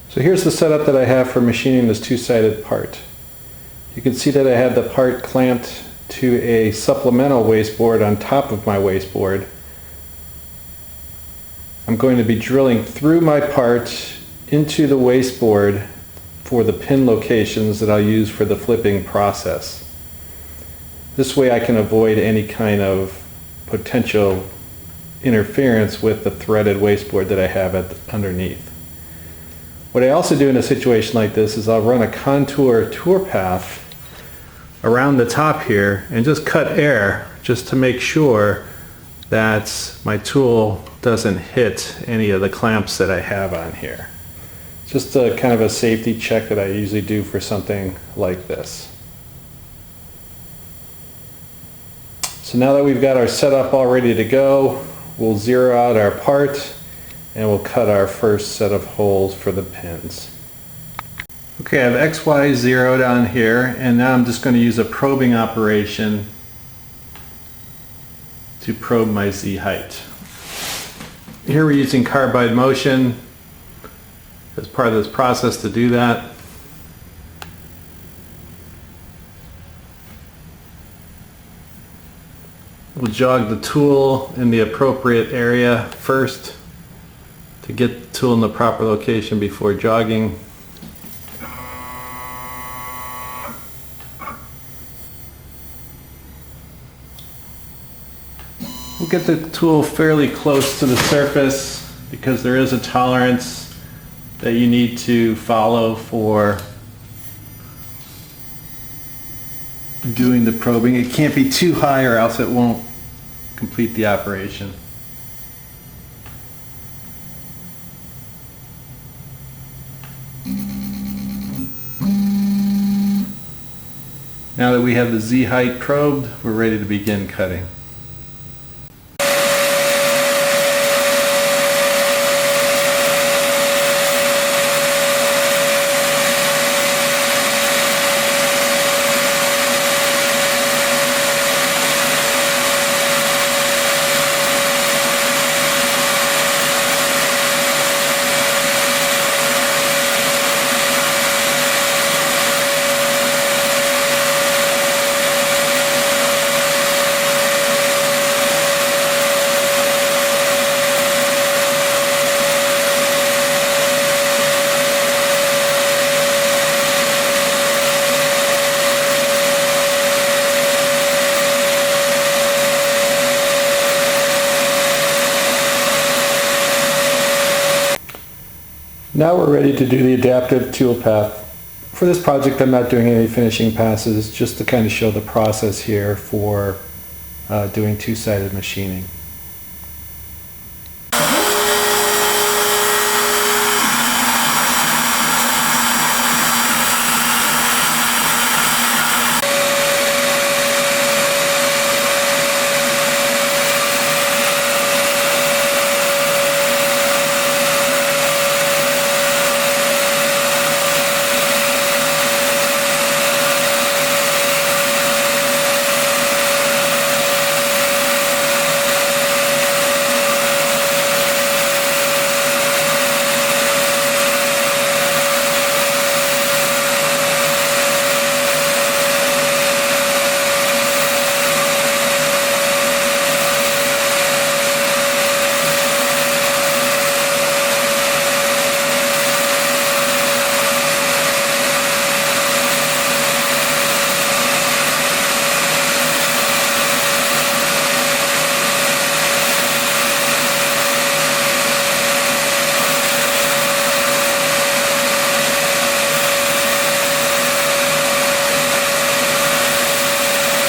So here's the setup that I have for machining this two-sided part. You can see that I had the part clamped to a supplemental wasteboard on top of my wasteboard. I'm going to be drilling through my part into the wasteboard for the pin locations that I'll use for the flipping process. This way I can avoid any kind of potential interference with the threaded wasteboard that I have underneath. What I also do in a situation like this is I'll run a contour tour path around the top here and just cut air just to make sure that my tool doesn't hit any of the clamps that I have on here. Just a kind of a safety check that I usually do for something like this. So now that we've got our setup all ready to go, we'll zero out our part and we'll cut our first set of holes for the pins. Okay, I have XY zeroed on here, and now I'm just going to use a probing operation to probe my Z height. Here we're using carbide motion as part of this process to do that. We'll jog the tool in the appropriate area first to get the tool in the proper location before jogging. We'll get the tool fairly close to the surface because there is a tolerance that you need to follow for doing the probing. It can't be too high or else it won't complete the operation. Now that we have the Z height probed, we're ready to begin cutting. Now we're ready to do the adaptive tool path. For this project I'm not doing any finishing passes, just to kind of show the process here for doing two-sided machining.